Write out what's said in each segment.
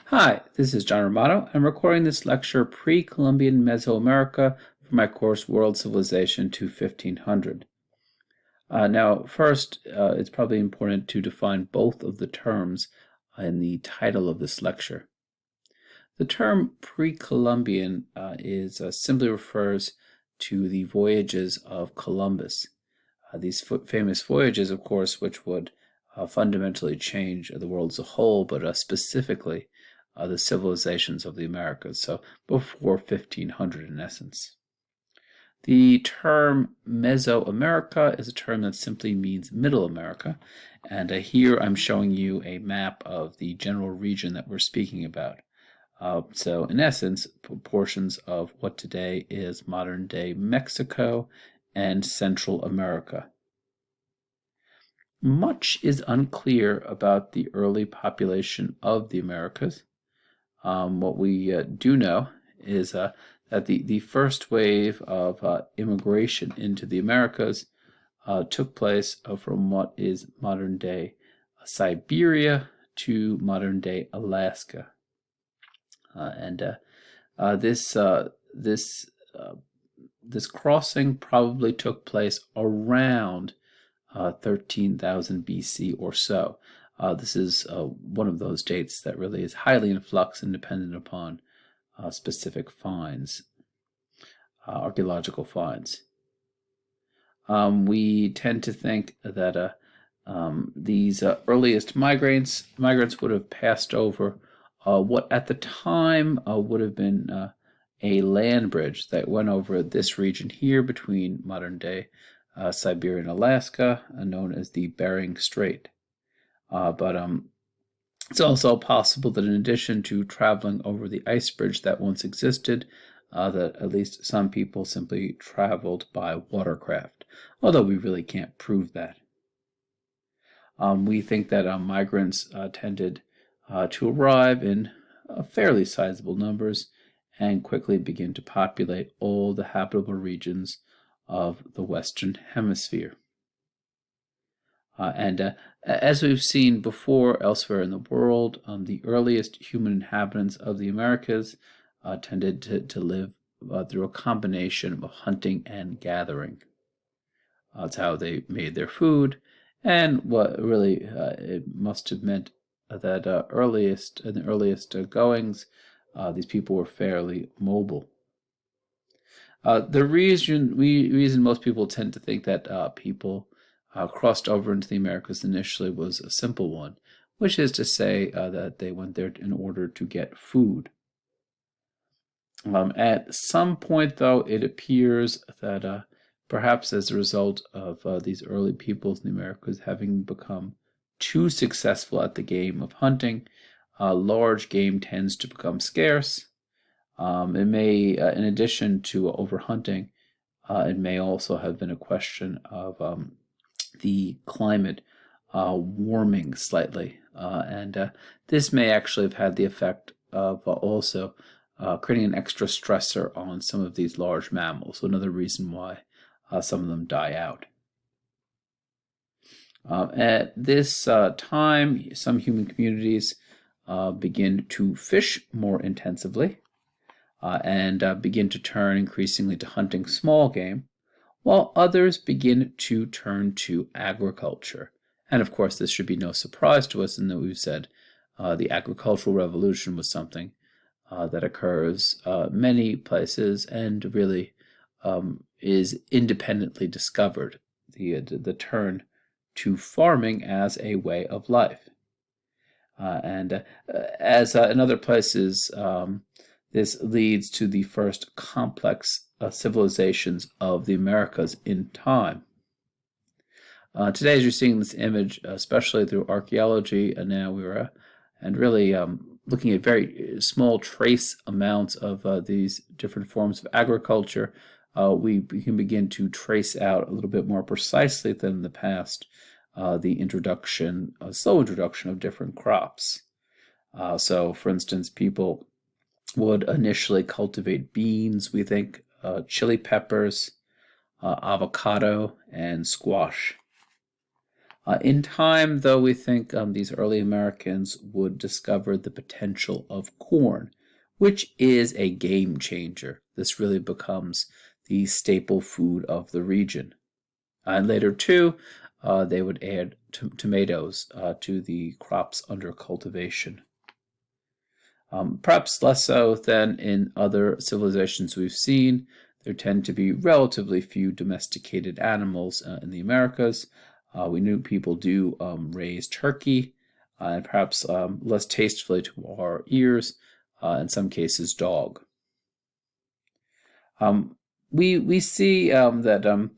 Hi, this is John Romano. I'm recording this lecture Pre-Columbian Mesoamerica for my course World Civilization to 1500. Now, first, it's probably important to define both of the terms in the title of this lecture. The term Pre-Columbian simply refers to the voyages of Columbus. These famous voyages, of course, which would fundamentally change the world as a whole, but specifically the civilizations of the Americas, so before 1500 in essence. The term Mesoamerica is a term that simply means Middle America, and here I'm showing you a map of the general region that we're speaking about. So in essence, portions of what today is modern-day Mexico and Central America. Much is unclear about the early population of the Americas. What we do know is that the first wave of immigration into the Americas took place from what is modern-day Siberia to modern-day Alaska. This crossing probably took place around 13,000 BC or so. This is one of those dates that really is highly in flux and dependent upon specific finds, archaeological finds. We tend to think that these earliest migrants would have passed over what at the time would have been a land bridge that went over this region here between modern-day Siberia and Alaska, known as the Bering Strait. But it's also possible that in addition to traveling over the ice bridge that once existed, that at least some people simply traveled by watercraft, although we really can't prove that. We think that migrants tended to arrive in fairly sizable numbers and quickly begin to populate all the habitable regions of the Western Hemisphere. As we've seen before elsewhere in the world, the earliest human inhabitants of the Americas tended to live through a combination of hunting and gathering. That's how they made their food, and what really it must have meant that in the earliest goings, these people were fairly mobile. The reason most people tend to think that people crossed over into the Americas initially was a simple one, which is to say that they went there in order to get food. At some point, though, it appears that perhaps as a result of these early peoples in the Americas having become too successful at the game of hunting, large game tends to become scarce. It may, in addition to overhunting, it may also have been a question of the climate warming slightly, and this may actually have had the effect of also creating an extra stressor on some of these large mammals. So another reason why some of them die out. At this time, some human communities begin to fish more intensively and begin to turn increasingly to hunting small game, while others begin to turn to agriculture. And of course, this should be no surprise to us in that we've said the agricultural revolution was something that occurs many places and really is independently discovered, the turn to farming as a way of life. As in other places, this leads to the first complex civilizations of the Americas in time. Today, as you're seeing this image, especially through archaeology, and now we're really looking at very small trace amounts of these different forms of agriculture, we can begin to trace out a little bit more precisely than in the past the slow introduction of different crops. So, for instance, people would initially cultivate beans, we think, chili peppers, avocado, and squash. In time, though, we think these early Americans would discover the potential of corn, which is a game changer. This really becomes the staple food of the region. And later, too, they would add tomatoes to the crops under cultivation. Perhaps less so than in other civilizations we've seen. There tend to be relatively few domesticated animals in the Americas. We knew people do raise turkey, and perhaps less tastefully to our ears, in some cases, dog. We see that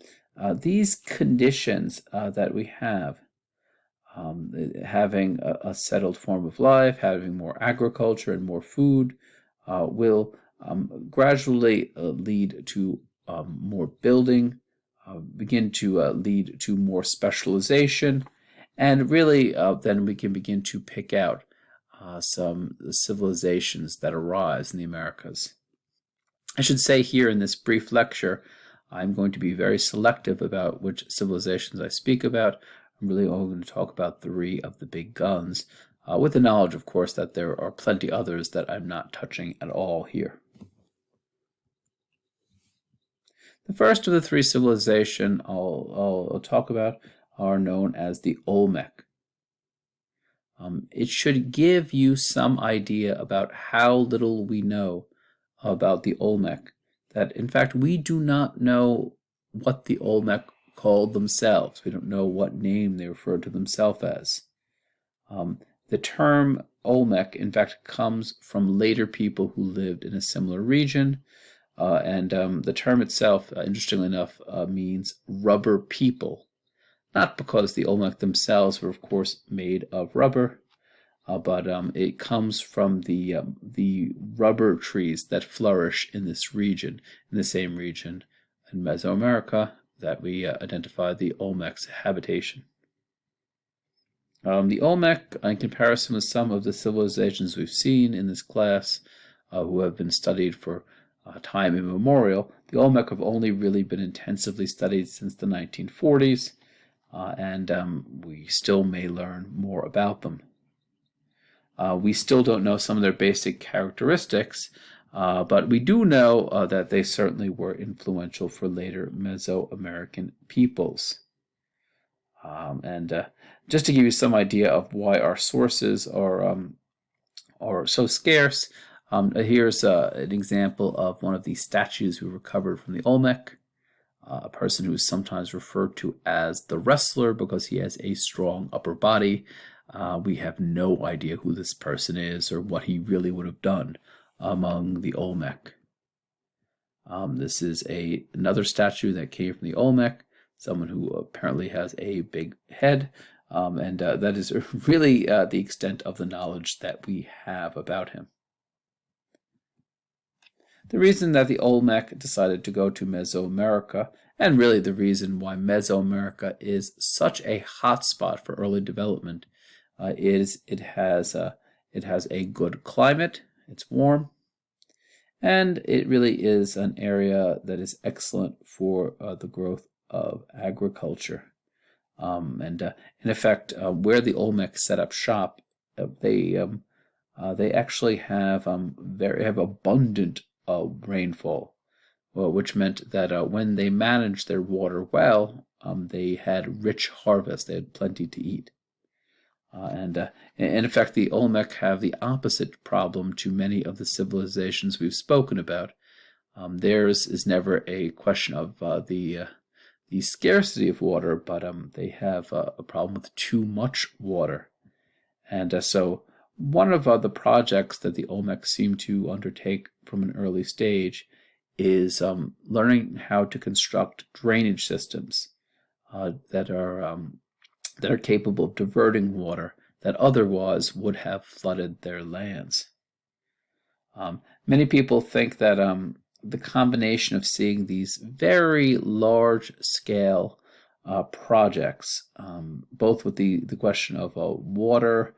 these conditions that we have, having a settled form of life, having more agriculture and more food, will gradually lead to more building, begin to lead to more specialization, and really then we can begin to pick out some civilizations that arise in the Americas. I should say here in this brief lecture, I'm going to be very selective about which civilizations I speak about. I'm really only going to talk about 3 of the big guns, with the knowledge, of course, that there are plenty others that I'm not touching at all here. The first of the 3 civilizations I'll talk about are known as the Olmec. It should give you some idea about how little we know about the Olmec, that in fact we do not know what the Olmec called themselves. We don't know what name they referred to themselves as. The term Olmec, in fact, comes from later people who lived in a similar region, and the term itself, interestingly enough, means rubber people. Not because the Olmec themselves were, of course, made of rubber, but it comes from the rubber trees that flourish in this region, in the same region in Mesoamerica that we identify the Olmec's habitation. The Olmec, in comparison with some of the civilizations we've seen in this class, who have been studied for time immemorial, the Olmec have only really been intensively studied since the 1940s, and we still may learn more about them. We still don't know some of their basic characteristics, but we do know that they certainly were influential for later Mesoamerican peoples. And just to give you some idea of why our sources are so scarce, here's an example of one of the statues we recovered from the Olmec, a person who is sometimes referred to as the wrestler because he has a strong upper body. We have no idea who this person is or what he really would have done among the Olmec. This is another statue that came from the Olmec, someone who apparently has a big head, and that is really the extent of the knowledge that we have about him. The reason that the Olmec decided to go to Mesoamerica, and really the reason why Mesoamerica is such a hotspot for early development, is it has a good climate, it's warm, and it really is an area that is excellent for the growth of agriculture. And in effect, where the Olmec set up shop, they actually have abundant rainfall, which meant that when they managed their water well, they had rich harvest. They had plenty to eat. And in effect, the Olmec have the opposite problem to many of the civilizations we've spoken about. Theirs is never a question of the scarcity of water, but they have a problem with too much water. And so one of the projects that the Olmec seem to undertake from an early stage is learning how to construct drainage systems that are capable of diverting water that otherwise would have flooded their lands. Many people think that the combination of seeing these very large-scale projects, both with the question of water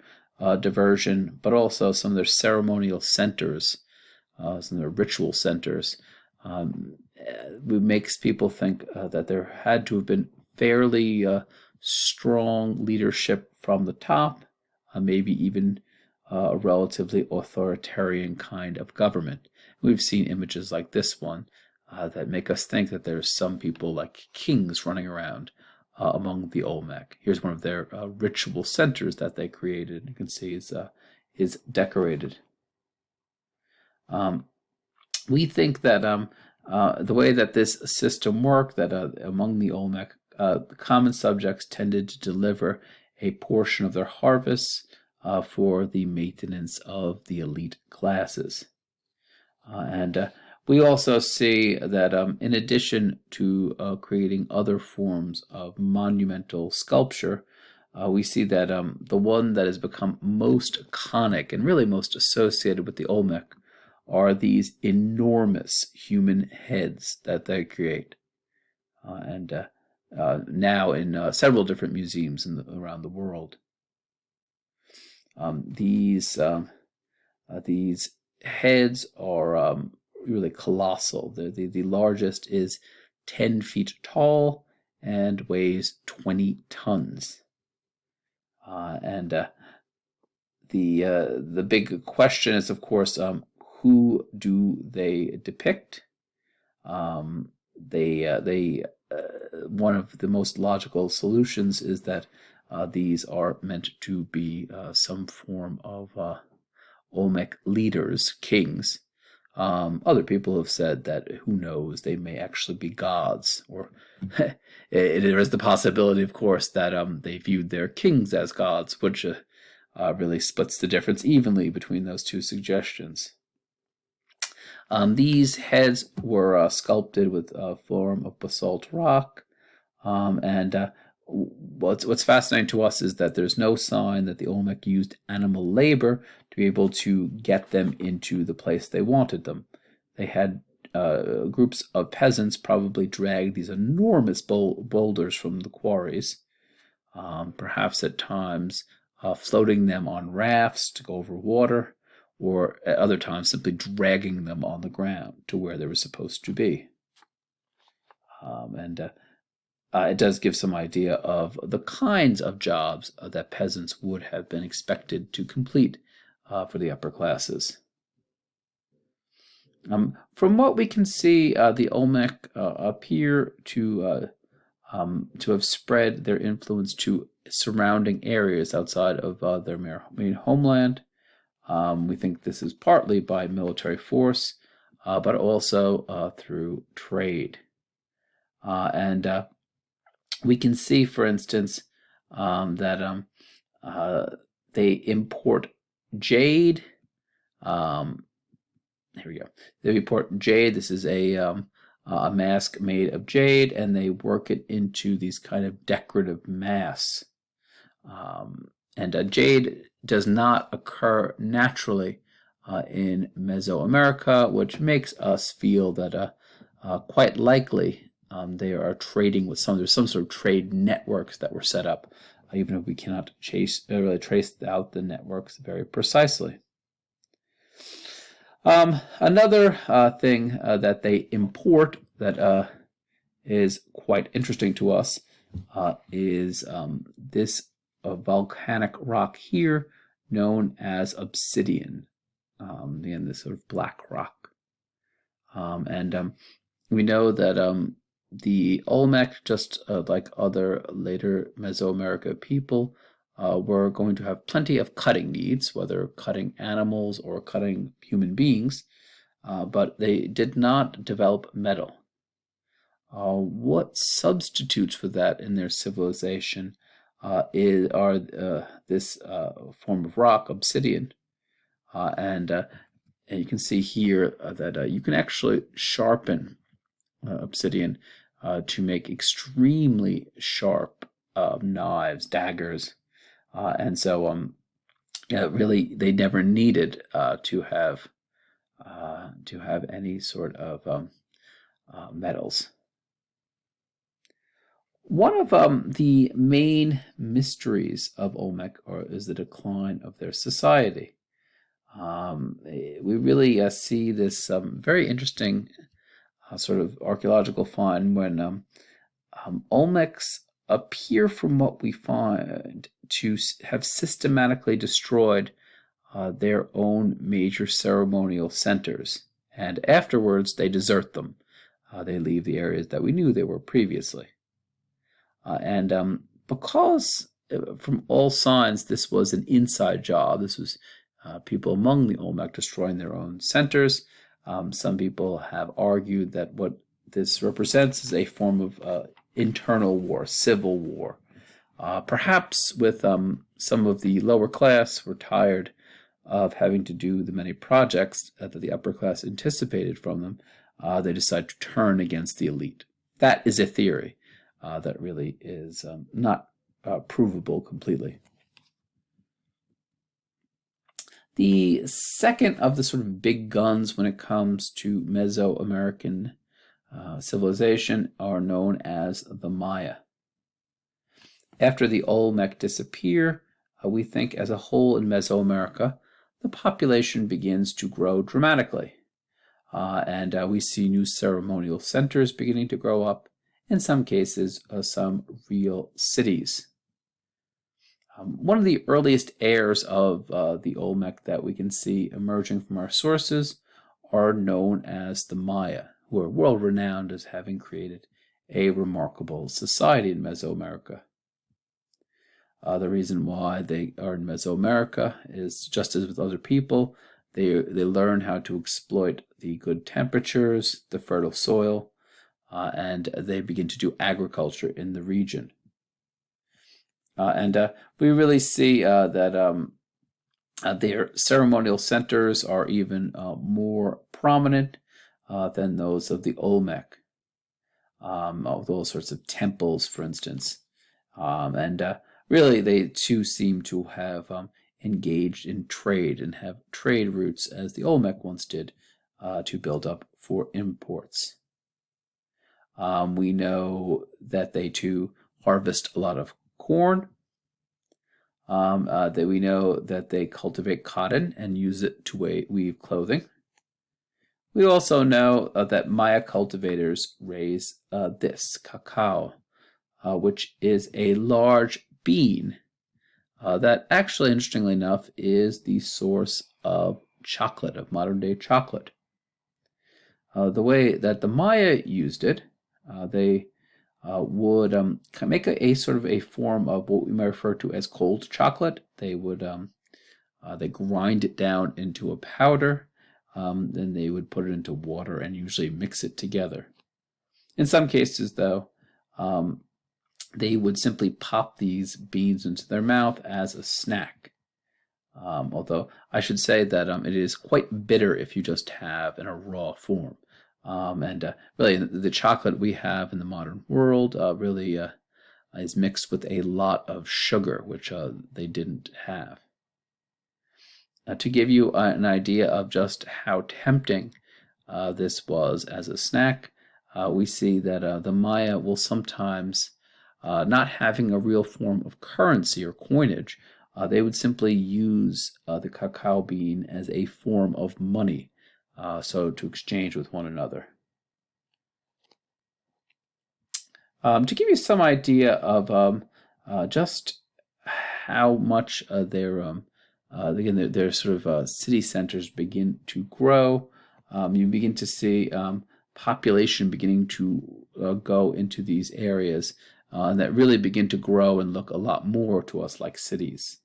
diversion, but also some of their ceremonial centers, some of their ritual centers, makes people think that there had to have been fairly strong leadership from the top, maybe even a relatively authoritarian kind of government. We've seen images like this one that make us think that there's some people like kings running around among the Olmec. Here's one of their ritual centers that they created. You can see is decorated. We think that the way that this system worked, that among the Olmec, common subjects tended to deliver a portion of their harvests for the maintenance of the elite classes. And we also see that in addition to creating other forms of monumental sculpture, we see that the one that has become most iconic and really most associated with the Olmec are these enormous human heads that they create. And now in several different museums around the world. These heads are really colossal. The largest is 10 feet tall and weighs 20 tons. The big question is, of course, who do they depict? One of the most logical solutions is that these are meant to be some form of Olmec leaders, kings. Other people have said that, who knows, they may actually be gods, or there is the possibility, of course, that they viewed their kings as gods, which really splits the difference evenly between those two suggestions. These heads were sculpted with a form of basalt rock, and what's fascinating to us is that there's no sign that the Olmec used animal labor to be able to get them into the place they wanted them. They had groups of peasants probably drag these enormous boulders from the quarries, perhaps at times floating them on rafts to go over water, or at other times simply dragging them on the ground to where they were supposed to be. It does give some idea of the kinds of jobs that peasants would have been expected to complete for the upper classes. From what we can see, the Olmec appear to have spread their influence to surrounding areas outside of their main homeland. We think this is partly by military force, but also through trade. And we can see, for instance, that they import jade. Here we go. They import jade. This is a mask made of jade, and they work it into these kind of decorative masks. And jade does not occur naturally in Mesoamerica, which makes us feel that quite likely they are trading with there's some sort of trade networks that were set up, even if we cannot really trace out the networks very precisely. Another thing that they import that is quite interesting to us is this volcanic rock here known as obsidian, again, this sort of black rock. And we know that the Olmec, just like other later Mesoamerica people, were going to have plenty of cutting needs, whether cutting animals or cutting human beings, but they did not develop metal. What substitutes for that in their civilization are this form of rock, obsidian, and you can see here that you can actually sharpen obsidian to make extremely sharp knives, daggers, and so really they never needed to have any sort of metals. One of the main mysteries of Olmec is the decline of their society. We really see this very interesting sort of archaeological find when Olmecs appear, from what we find, to have systematically destroyed their own major ceremonial centers, and afterwards they desert them. They leave the areas that we knew they were previously. And because from all signs this was an inside job, this was people among the Olmec destroying their own centers. Some people have argued that what this represents is a form of internal war, civil war. Perhaps with some of the lower class were tired of having to do the many projects that the upper class anticipated from them. They decide to turn against the elite. That is a theory that really is not provable completely. The second of the sort of big guns when it comes to Mesoamerican civilization are known as the Maya. After the Olmec disappear, we think as a whole in Mesoamerica, the population begins to grow dramatically. And we see new ceremonial centers beginning to grow up, in some cases, some real cities. One of the earliest heirs of the Olmec that we can see emerging from our sources are known as the Maya, who are world-renowned as having created a remarkable society in Mesoamerica. The reason why they are in Mesoamerica is, just as with other people, they learn how to exploit the good temperatures, the fertile soil, and they begin to do agriculture in the region. And we really see that their ceremonial centers are even more prominent than those of the Olmec, with all sorts of temples, for instance. Really, they too seem to have engaged in trade and have trade routes, as the Olmec once did, to build up for imports. We know that they too harvest a lot of corn. That we know that they cultivate cotton and use it to weave clothing. We also know that Maya cultivators raise this cacao, which is a large bean that actually, interestingly enough, is the source of chocolate, of modern-day chocolate. The way that the Maya used it, they would make a sort of a form of what we might refer to as cold chocolate. They would they grind it down into a powder, then they would put it into water and usually mix it together. In some cases, though, they would simply pop these beans into their mouth as a snack. Although I should say that it is quite bitter if you just have in a raw form. Really, the chocolate we have in the modern world really is mixed with a lot of sugar, which they didn't have. To give you an idea of just how tempting this was as a snack, we see that the Maya will sometimes, not having a real form of currency or coinage, they would simply use the cacao bean as a form of money, so to exchange with one another. To give you some idea of just how much their sort of city centers begin to grow, you begin to see population beginning to go into these areas, and that really begin to grow and look a lot more to us like cities,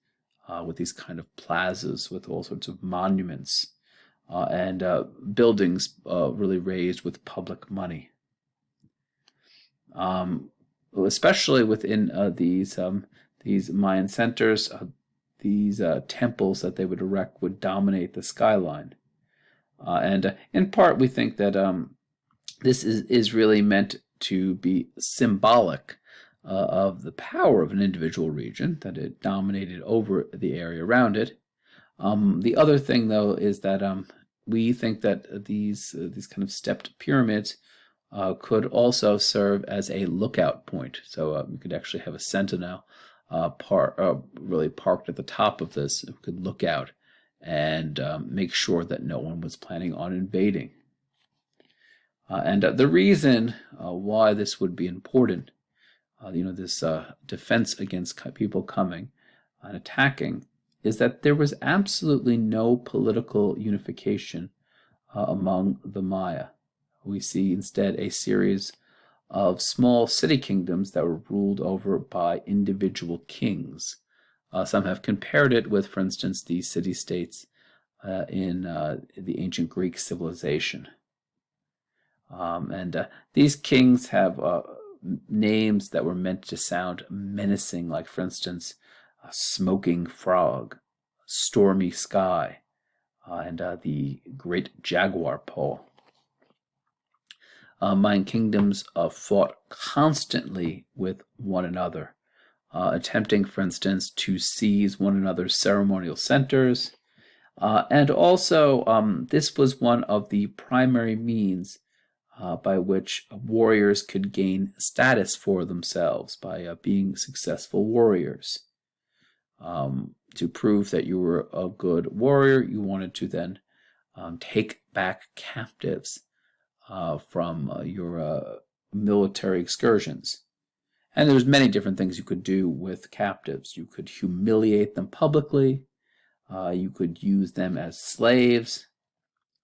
with these kind of plazas with all sorts of monuments and buildings really raised with public money. Especially within these Mayan centers, these temples that they would erect would dominate the skyline. And in part, we think that this is really meant to be symbolic of the power of an individual region, that it dominated over the area around it. The other thing, though, is that we think that these kind of stepped pyramids could also serve as a lookout point. So you could actually have a sentinel really parked at the top of this, who could look out and make sure that no one was planning on invading. And the reason why this would be important this defense against people coming and attacking, is that there was absolutely no political unification among the Maya. We see instead a series of small city kingdoms that were ruled over by individual kings. Some have compared it with, for instance, the city-states in the ancient Greek civilization. These kings have names that were meant to sound menacing, like, for instance, Smoking Frog, Stormy Sky, and the Great Jaguar Paw. Mayan kingdoms fought constantly with one another, attempting, for instance, to seize one another's ceremonial centers. And also, this was one of the primary means by which warriors could gain status for themselves by being successful warriors. To prove that you were a good warrior, you wanted to then take back captives from your military excursions. And there's many different things you could do with captives. You could humiliate them publicly. You could use them as slaves.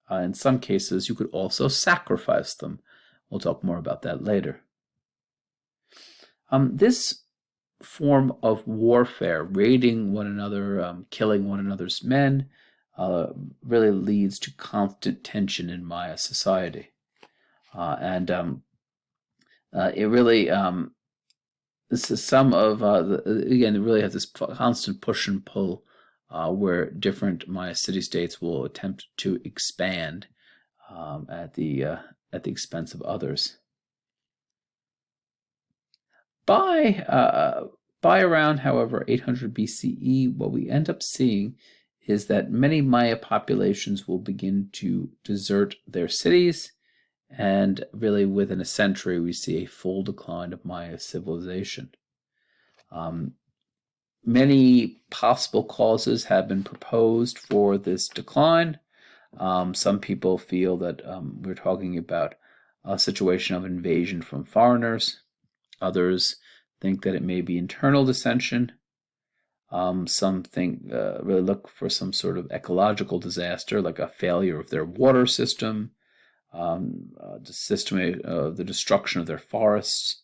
In some cases, you could also sacrifice them. We'll talk more about that later. This form of warfare, raiding one another, killing one another's men, really leads to constant tension in Maya society. It really, this is some of, again, it really has this constant push and pull where different Maya city-states will attempt to expand at the expense of others. By around, however, 800 BCE, what we end up seeing is that many Maya populations will begin to desert their cities, and really within a century we see a full decline of Maya civilization. Many possible causes have been proposed for this decline. Some people feel that we're talking about a situation of invasion from foreigners. Others think that it may be internal dissension. Some think really look for some sort of ecological disaster, like a failure of their water system, the destruction of their forests,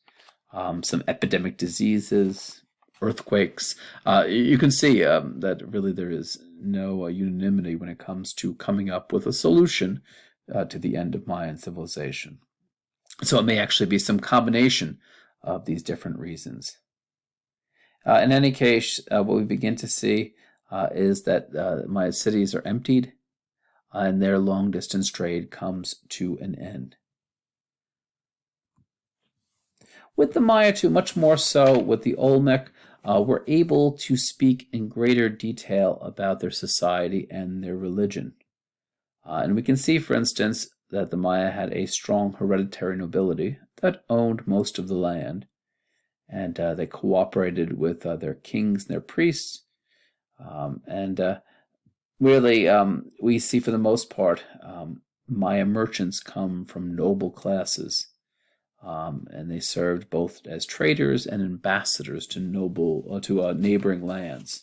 some epidemic diseases, earthquakes. You can see that really there is no unanimity when it comes to coming up with a solution to the end of Mayan civilization. So it may actually be some combination of these different reasons. In any case, what we begin to see is that Maya cities are emptied and their long-distance trade comes to an end. With the Maya, too, much more so with the Olmec, were able to speak in greater detail about their society and their religion. And we can see, for instance, that the Maya had a strong hereditary nobility that owned most of the land, and they cooperated with their kings and their priests. Really, we see for the most part Maya merchants come from noble classes, and they served both as traders and ambassadors to neighboring lands.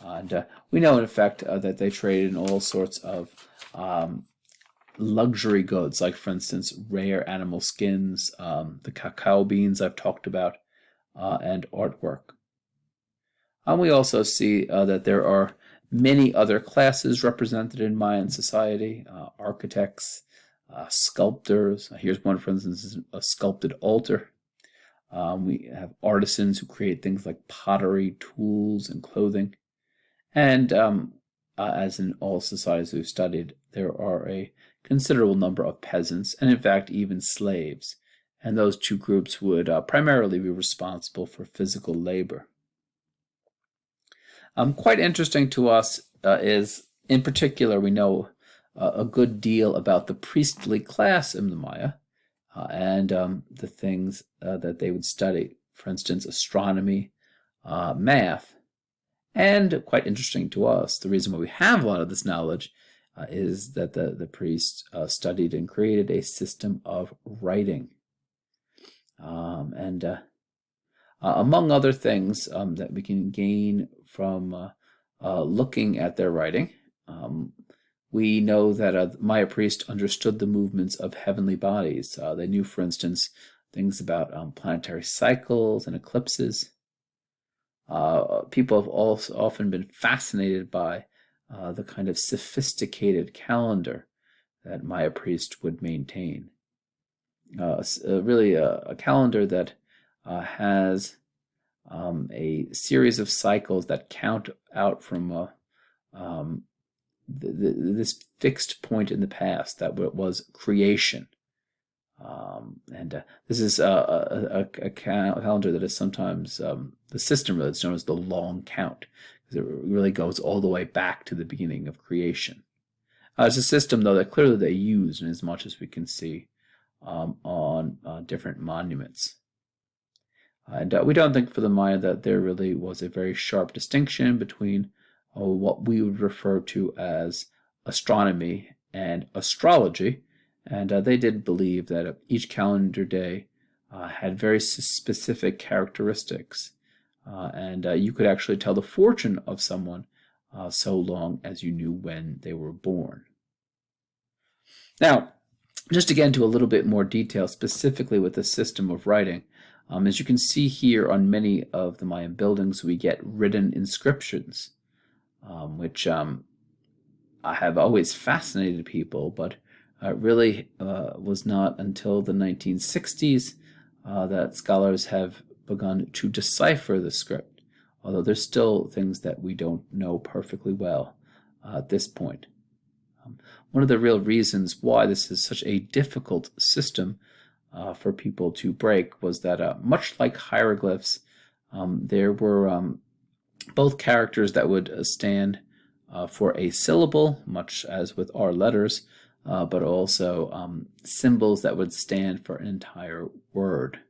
And we know, in effect, that they traded in all sorts of luxury goods, like, for instance, rare animal skins, the cacao beans I've talked about, and artwork. And we also see that there are many other classes represented in Mayan society: architects, sculptors. Here's one, for instance, a sculpted altar. We have artisans who create things like pottery, tools, and clothing. And as in all societies we've studied, there are a considerable number of peasants, and in fact even slaves. And those two groups would primarily be responsible for physical labor. Quite interesting to us is, in particular, we know a good deal about the priestly class in the Maya and the things that they would study. For instance, astronomy, math. And quite interesting to us, the reason why we have a lot of this knowledge is that the priests studied and created a system of writing. Among other things that we can gain from looking at their writing, we know that Maya priests understood the movements of heavenly bodies. They knew, for instance, things about planetary cycles and eclipses. People have also often been fascinated by the kind of sophisticated calendar that Maya priests would maintain. Really a calendar that has a series of cycles that count out from this fixed point in the past that was creation. This is a calendar that is sometimes the system really is known as the long count, because it really goes all the way back to the beginning of creation. It's a system, though, that clearly they use, in as much as we can see on different monuments. And we don't think for the Maya that there really was a very sharp distinction between what we would refer to as astronomy and astrology. And they did believe that each calendar day had very specific characteristics. And you could actually tell the fortune of someone so long as you knew when they were born. Now, just to get into a little bit more detail, specifically with the system of writing, as you can see here on many of the Mayan buildings, we get written inscriptions, which have always fascinated people, but really was not until the 1960s that scholars have begun to decipher the script, although there's still things that we don't know perfectly well at this point. One of the real reasons why this is such a difficult system for people to break was that much like hieroglyphs, there were both characters that would stand for a syllable, much as with our letters, but also symbols that would stand for an entire word.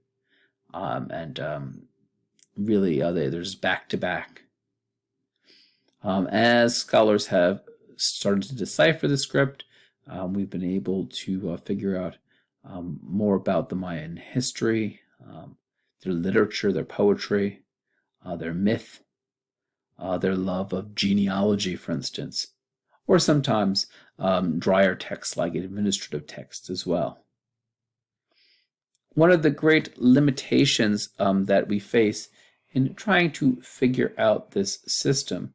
Really, there's back to back. As scholars have started to decipher the script, we've been able to figure out more about the Mayan history, their literature, their poetry, their myth, their love of genealogy, for instance, or sometimes drier texts like administrative texts as well. One of the great limitations that we face in trying to figure out this system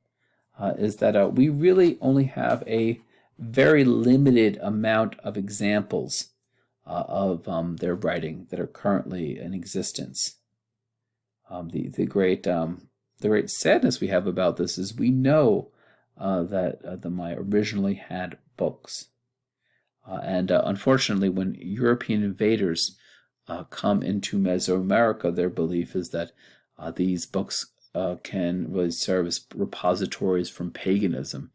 is that we really only have a very limited amount of examples of their writing that are currently in existence. The great sadness we have about this is we know that the Maya originally had books. And unfortunately, when European invaders come into Mesoamerica, their belief is that these books can really serve as repositories from paganism.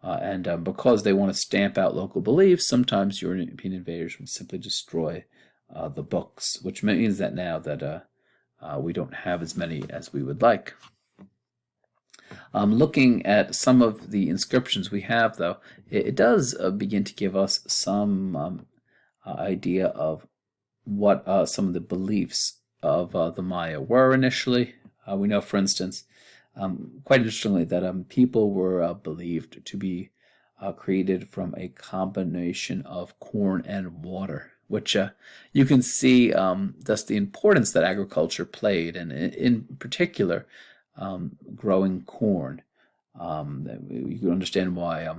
And because they want to stamp out local beliefs, sometimes European invaders would simply destroy the books, which means that now that we don't have as many as we would like. Looking at some of the inscriptions we have, though, it does begin to give us some idea of what some of the beliefs of the Maya were initially. We know, for instance, quite interestingly, that people were believed to be created from a combination of corn and water, which you can see thus the importance that agriculture played, and in particular, growing corn. You can understand why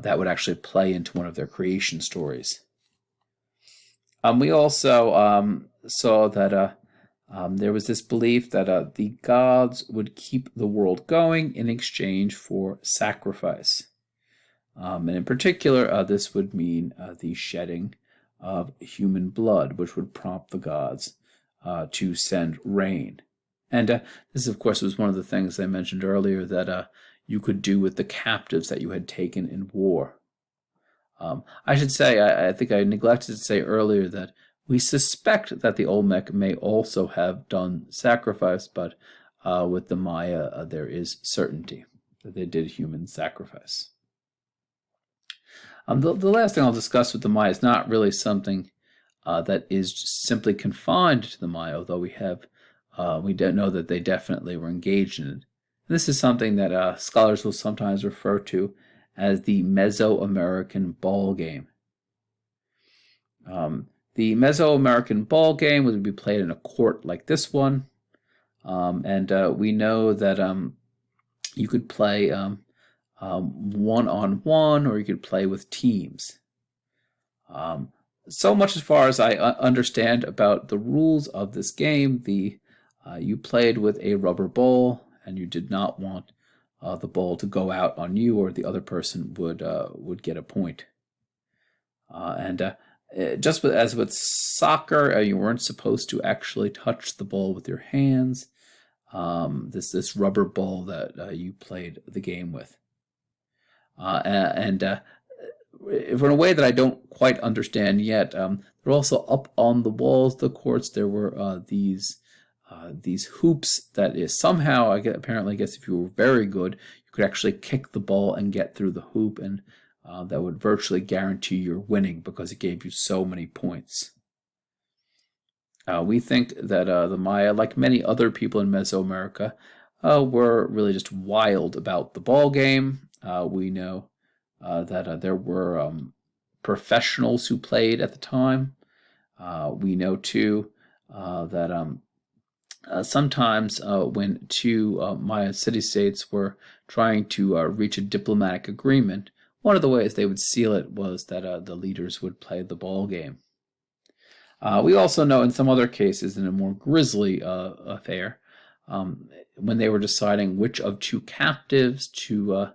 that would actually play into one of their creation stories. We also saw that there was this belief that the gods would keep the world going in exchange for sacrifice. And in particular, this would mean the shedding of human blood, which would prompt the gods to send rain. And this, of course, was one of the things I mentioned earlier that you could do with the captives that you had taken in war. I should say, I think I neglected to say earlier that we suspect that the Olmec may also have done sacrifice, but with the Maya, there is certainty that they did human sacrifice. The last thing I'll discuss with the Maya is not really something that is just simply confined to the Maya, although we have we don't know that they definitely were engaged in it. This is something that scholars will sometimes refer to as the Mesoamerican ball game. The Mesoamerican ball game would be played in a court like this one, and we know that you could play one-on-one, or you could play with teams. So much as far as I understand about the rules of this game, you played with a rubber ball, and you did not want the ball to go out on you, or the other person would get a point. Just as with soccer, you weren't supposed to actually touch the ball with your hands. This rubber ball that you played the game with, in a way that I don't quite understand yet. They're also up on the walls of the courts. There were these hoops that is somehow, apparently, I guess if you were very good, you could actually kick the ball and get through the hoop, and that would virtually guarantee your winning because it gave you so many points. We think that the Maya, like many other people in Mesoamerica, were really just wild about the ball game. We know that there were professionals who played at the time. We know, too, that sometimes when two Maya city-states were trying to reach a diplomatic agreement, one of the ways they would seal it was that the leaders would play the ball game. We also know in some other cases, in a more grisly affair, when they were deciding which of two captives to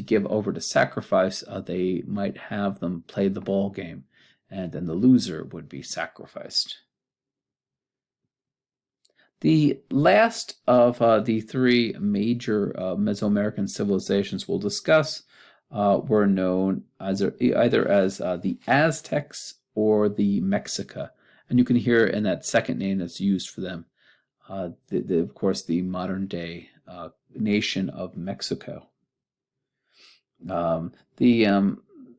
give over to sacrifice, they might have them play the ball game, and then the loser would be sacrificed. The last of the three major Mesoamerican civilizations we'll discuss were known either as the Aztecs or the Mexica, and you can hear in that second name that's used for them, of course, the modern-day nation of Mexico. The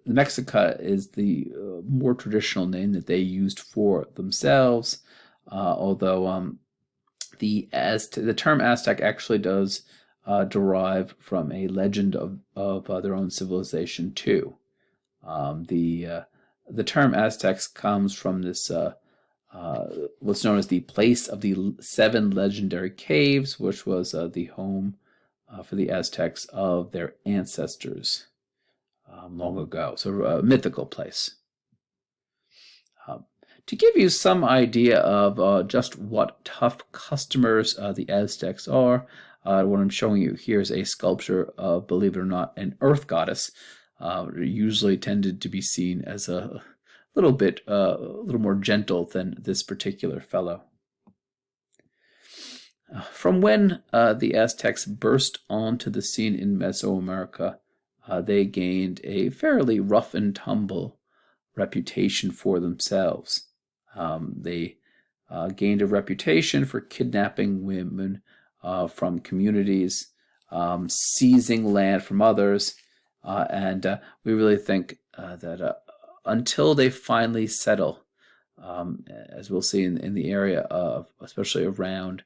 Mexica is the more traditional name that they used for themselves, although the term Aztec actually does derive from a legend of their own civilization too. The term Aztecs comes from this what's known as the place of the 7 legendary caves, which was the home for the Aztecs of their ancestors long ago. So a mythical place. To give you some idea of just what tough customers the Aztecs are, what I'm showing you here is a sculpture of, believe it or not, an earth goddess. Usually tended to be seen as a little more gentle than this particular fellow. From when the Aztecs burst onto the scene in Mesoamerica, they gained a fairly rough and tumble reputation for themselves. They gained a reputation for kidnapping women from communities, seizing land from others, and we really think that until they finally settle, as we'll see in the area of, especially around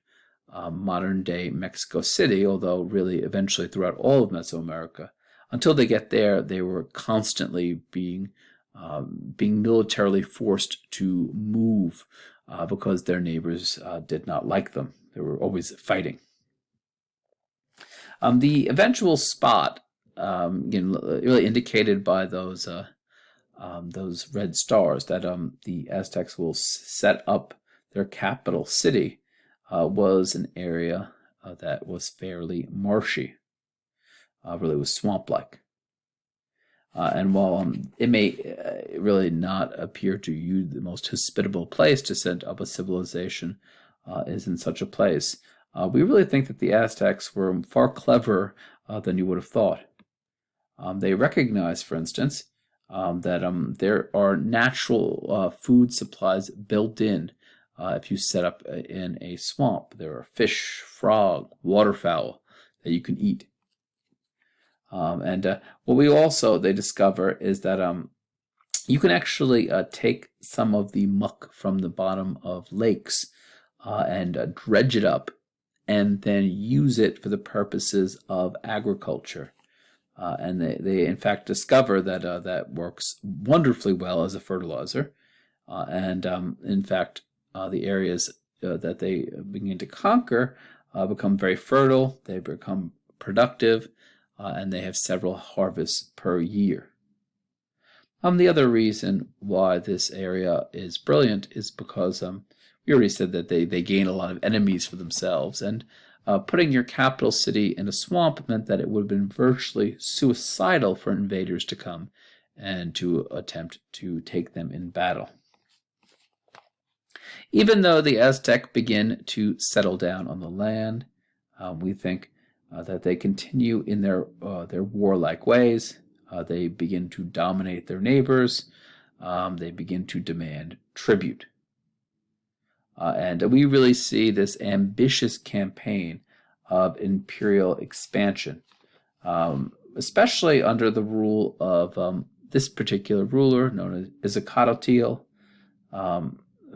modern-day Mexico City, although really eventually throughout all of Mesoamerica, until they get there, they were constantly being militarily forced to move because their neighbors did not like them. They were always fighting. The eventual spot, really indicated by those red stars that the Aztecs will set up their capital city, was an area that was fairly marshy. Really was swamp-like. And while it may really not appear to you the most hospitable place to set up a civilization is in such a place, we really think that the Aztecs were far cleverer than you would have thought. They recognize, for instance, that there are natural food supplies built in if you set up in a swamp. There are fish, frog, waterfowl that you can eat. And what they discover is that you can actually take some of the muck from the bottom of lakes and dredge it up, and then use it for the purposes of agriculture. And they in fact discover that that works wonderfully well as a fertilizer. In fact, the areas that they begin to conquer become very fertile, they become productive, and they have several harvests per year. The other reason why this area is brilliant is because we already said that they gain a lot of enemies for themselves, and putting your capital city in a swamp meant that it would have been virtually suicidal for invaders to come and to attempt to take them in battle. Even though the Aztec begin to settle down on the land, we think that they continue in their warlike ways. They begin to dominate their neighbors. They begin to demand tribute. And we really see this ambitious campaign of imperial expansion, especially under the rule of this particular ruler known as Aztec,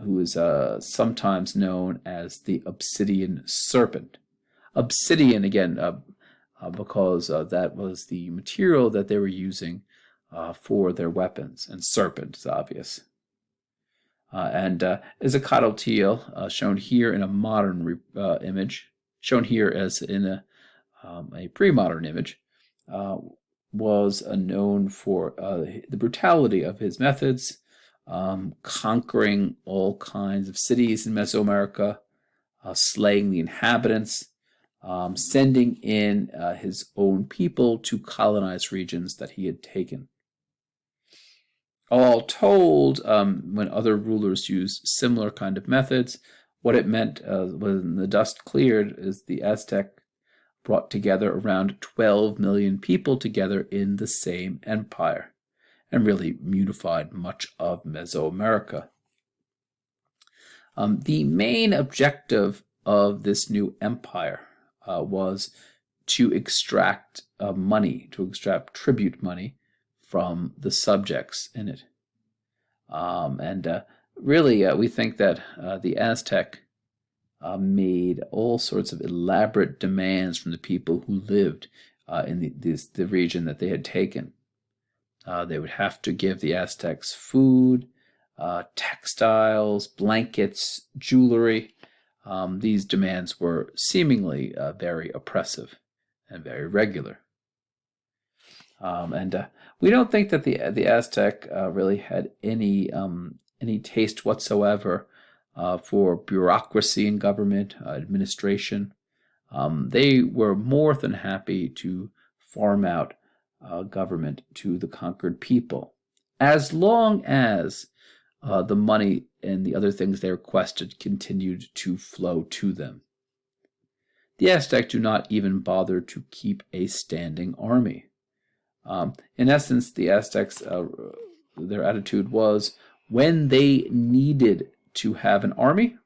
who is sometimes known as the Obsidian Serpent. Obsidian, again, because that was the material that they were using for their weapons, and serpent is obvious. Aztec, shown here in a modern image, shown here as in a pre-modern image, was known for the brutality of his methods, conquering all kinds of cities in Mesoamerica, slaying the inhabitants, sending in his own people to colonize regions that he had taken. All told, when other rulers used similar kind of methods, what it meant when the dust cleared is the Aztec brought together around 12 million people together in the same empire, and really unified much of Mesoamerica. The main objective of this new empire was to extract money, to extract tribute money from the subjects in it. Really, we think that the Aztec made all sorts of elaborate demands from the people who lived in the region that they had taken. They would have to give the Aztecs food, textiles, blankets, jewelry. These demands were seemingly very oppressive and very regular. We don't think that the Aztec really had any taste whatsoever for bureaucracy in government, administration. They were more than happy to farm out government to the conquered people, as long as the money and the other things they requested continued to flow to them. The Aztec do not even bother to keep a standing army. In essence, the Aztecs, their attitude was, when they needed to have an army,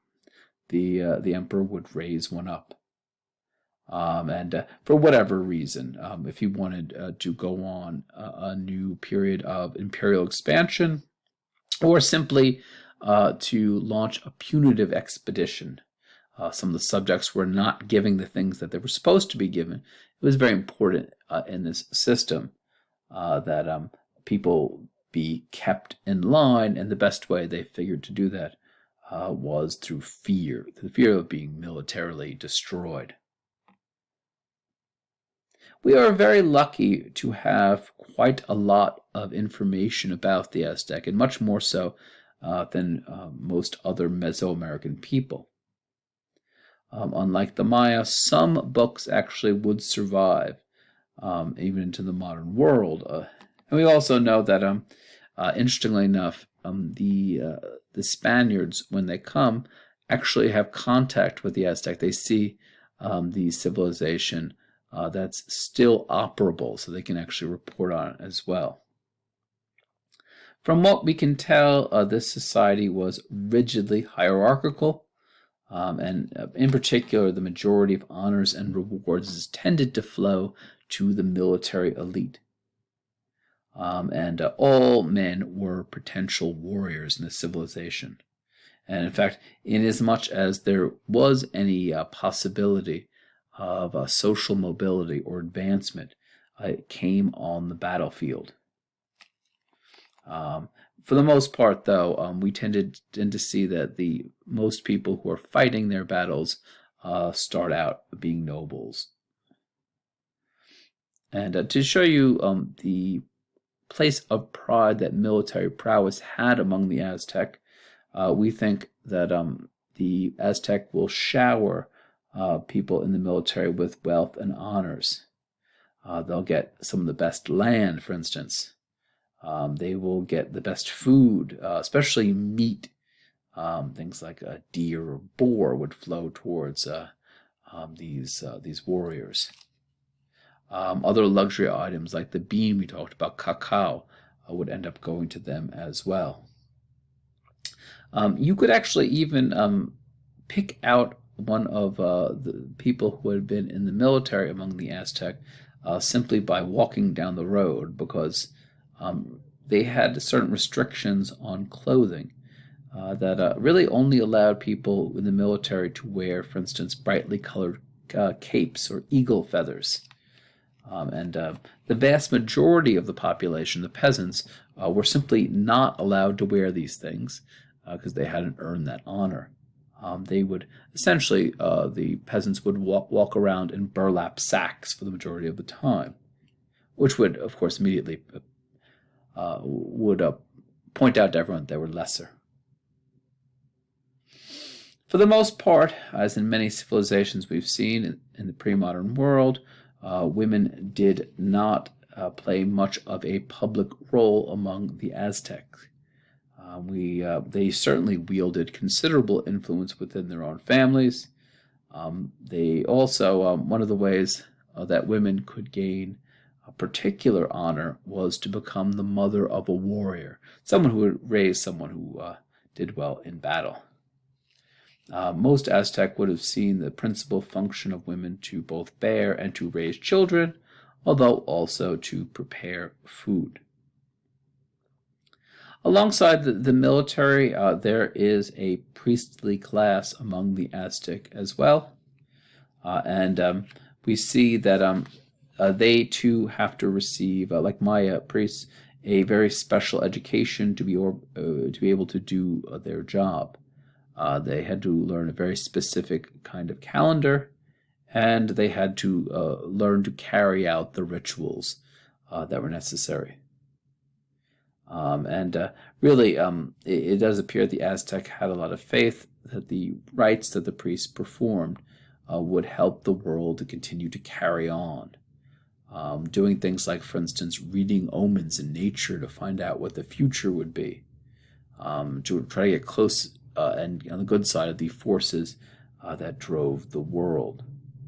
the emperor would raise one up. For whatever reason, if he wanted to go on a new period of imperial expansion, or simply to launch a punitive expedition, some of the subjects were not giving the things that they were supposed to be given. It was very important in this system that people be kept in line, and the best way they figured to do that was through fear, the fear of being militarily destroyed. We are very lucky to have quite a lot of information about the Aztec, and much more so than most other Mesoamerican people. Unlike the Maya, some books actually would survive even into the modern world. And we also know that, interestingly enough, the Spaniards, when they come, actually have contact with the Aztec. They see the civilization that's still operable, so they can actually report on it as well. From what we can tell, this society was rigidly hierarchical, and in particular, the majority of honors and rewards tended to flow to the military elite. And all men were potential warriors in this civilization. And in fact, inasmuch as there was any possibility of social mobility or advancement, it came on the battlefield. For the most part, though, we tend to see that the most people who are fighting their battles start out being nobles. And to show you the place of pride that military prowess had among the Aztec, we think that the Aztec will shower people in the military with wealth and honors. They'll get some of the best land, for instance. They will get the best food, especially meat. Things like a deer or boar would flow towards these warriors. Other luxury items like the bean we talked about, cacao, would end up going to them as well. You could actually even pick out one of the people who had been in the military among the Aztec simply by walking down the road, because they had certain restrictions on clothing that really only allowed people in the military to wear, for instance, brightly colored capes or eagle feathers. And the vast majority of the population, the peasants, were simply not allowed to wear these things because they hadn't earned that honor. They would essentially, the peasants would walk around in burlap sacks for the majority of the time, which would, of course, immediately point out to everyone they were lesser. For the most part, as in many civilizations we've seen in the pre-modern world, women did not play much of a public role among the Aztecs. They certainly wielded considerable influence within their own families. They also, one of the ways that women could gain a particular honor was to become the mother of a warrior, someone who would raise someone who did well in battle. Most Aztec would have seen the principal function of women to both bear and to raise children, although also to prepare food. Alongside the military, there is a priestly class among the Aztec as well. And we see that they too have to receive, like Maya priests, a very special education to be able to do their job. They had to learn a very specific kind of calendar, and they had to learn to carry out the rituals that were necessary. Really, it does appear the Aztec had a lot of faith that the rites that the priests performed would help the world to continue to carry on. Doing things like, for instance, reading omens in nature to find out what the future would be, to try to get close and on the good side of the forces that drove the world.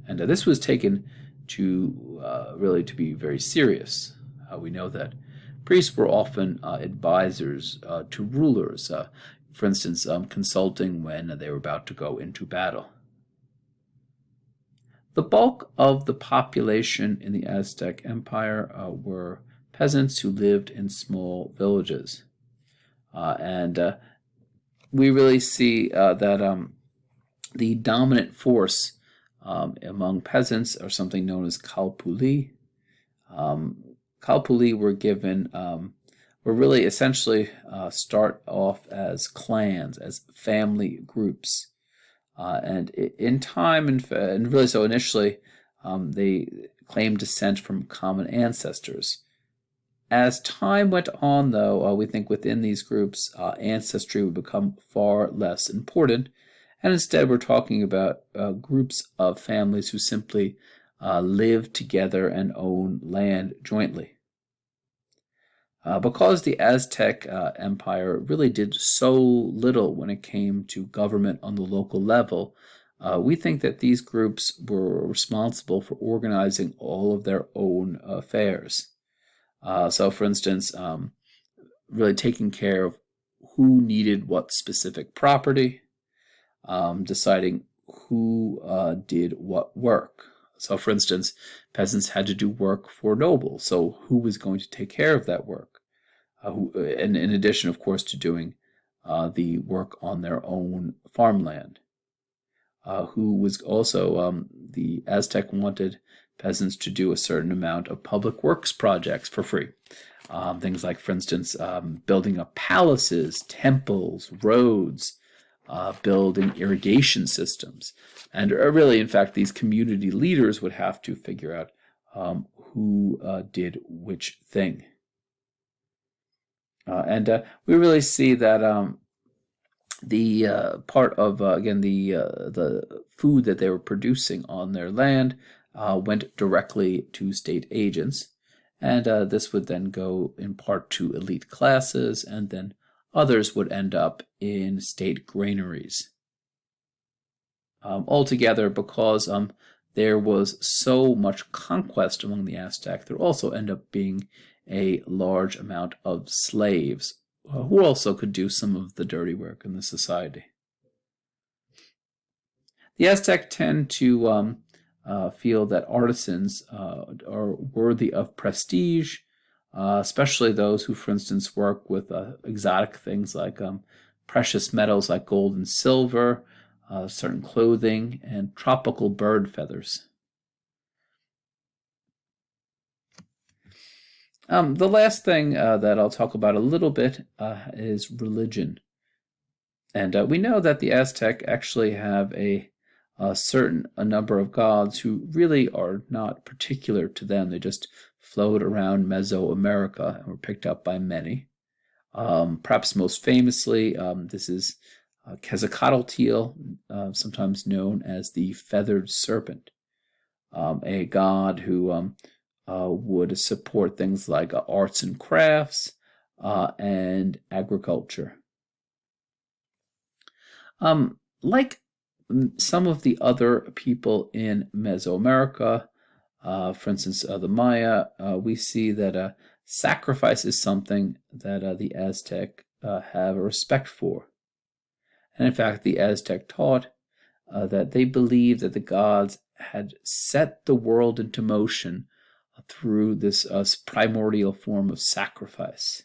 And this was taken to really to be very serious. We know that priests were often advisors to rulers, for instance, consulting when they were about to go into battle. The bulk of the population in the Aztec Empire were peasants who lived in small villages. And we really see that the dominant force among peasants are something known as kalpuli. Kalpuli were given, were really essentially start off as clans, as family groups. And in time, and really so initially, they claimed descent from common ancestors. As time went on, though, we think within these groups, ancestry would become far less important, and instead we're talking about groups of families who simply live together and own land jointly. Because the Aztec Empire really did so little when it came to government on the local level, we think that these groups were responsible for organizing all of their own affairs. So, for instance, really taking care of who needed what specific property, deciding who did what work. So, for instance, peasants had to do work for nobles, so who was going to take care of that work? And in addition, of course, to doing the work on their own farmland. Who was also, the Aztec wanted peasants to do a certain amount of public works projects for free. Things like, for instance, building up palaces, temples, roads, building irrigation systems. And really, in fact, these community leaders would have to figure out who did which thing. And we really see that the part of, again, the food that they were producing on their land went directly to state agents. And this would then go in part to elite classes, and then others would end up in state granaries. Altogether, because there was so much conquest among the Aztec, there also ended up being a large amount of slaves who also could do some of the dirty work in the society. The Aztec tend to feel that artisans are worthy of prestige, especially those who, for instance, work with exotic things like precious metals like gold and silver, certain clothing, and tropical bird feathers. The last thing that I'll talk about a little bit is religion. And we know that the Aztec actually have a number of gods who really are not particular to them. They just flowed around Mesoamerica and were picked up by many. Perhaps most famously, this is Quetzalcoatl, sometimes known as the Feathered Serpent, a god who would support things like arts and crafts and agriculture. Like some of the other people in Mesoamerica, for instance, the Maya, we see that sacrifice is something that the Aztec have a respect for. And in fact, the Aztec taught that they believed that the gods had set the world into motion through this primordial form of sacrifice.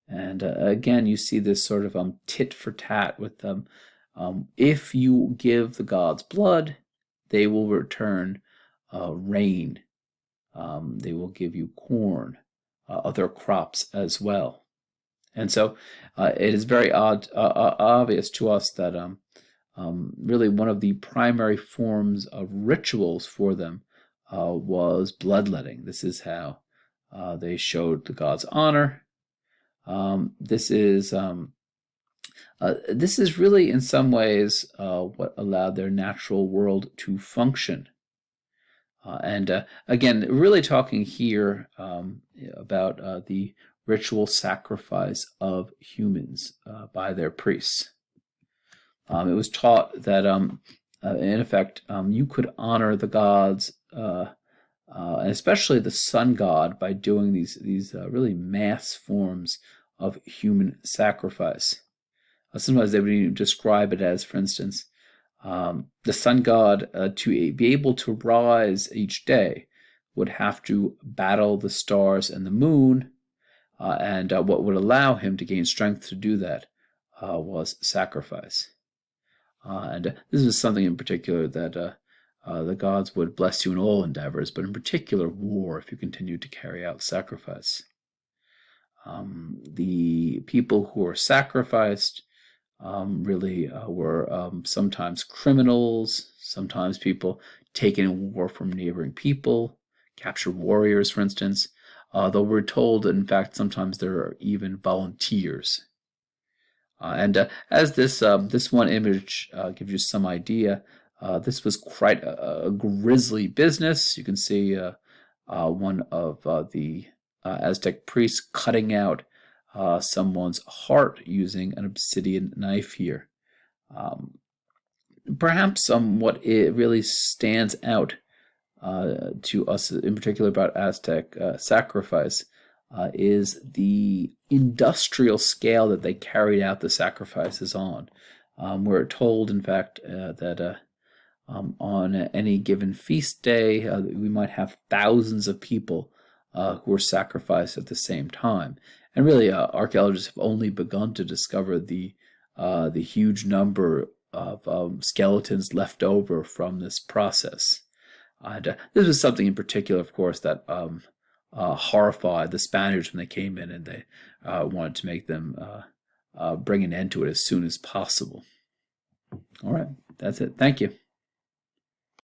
And again, you see this sort of tit for tat with them. If you give the gods blood, they will return rain. They will give you corn, other crops as well. And so it is very obvious to us that really one of the primary forms of rituals for them was bloodletting. This is how they showed the gods honor. This is really, in some ways, what allowed their natural world to function. And again, really talking here about the ritual sacrifice of humans by their priests. It was taught that, in effect, you could honor the gods, and especially the sun god, by doing these really mass forms of human sacrifice. Sometimes they would even describe it as, for instance, the sun god, to be able to rise each day, would have to battle the stars and the moon, and what would allow him to gain strength to do that was sacrifice. And this is something in particular that the gods would bless you in all endeavors, but in particular war, if you continued to carry out sacrifice. The people who were sacrificed really were sometimes criminals, sometimes people taken in war from neighboring people, captured warriors, for instance, though we're told that, in fact, sometimes there are even volunteers. And as this one image gives you some idea, this was quite a grisly business. You can see one of the Aztec priests cutting out someone's heart using an obsidian knife here. Perhaps what it really stands out to us in particular about Aztec sacrifice is the industrial scale that they carried out the sacrifices on. We're told, in fact, that on any given feast day, we might have thousands of people who were sacrificed at the same time. And really, archaeologists have only begun to discover the huge number of skeletons left over from this process. And this was something in particular, of course, that horrified the Spaniards when they came in, and they wanted to make them bring an end to it as soon as possible. All right, that's it. Thank you.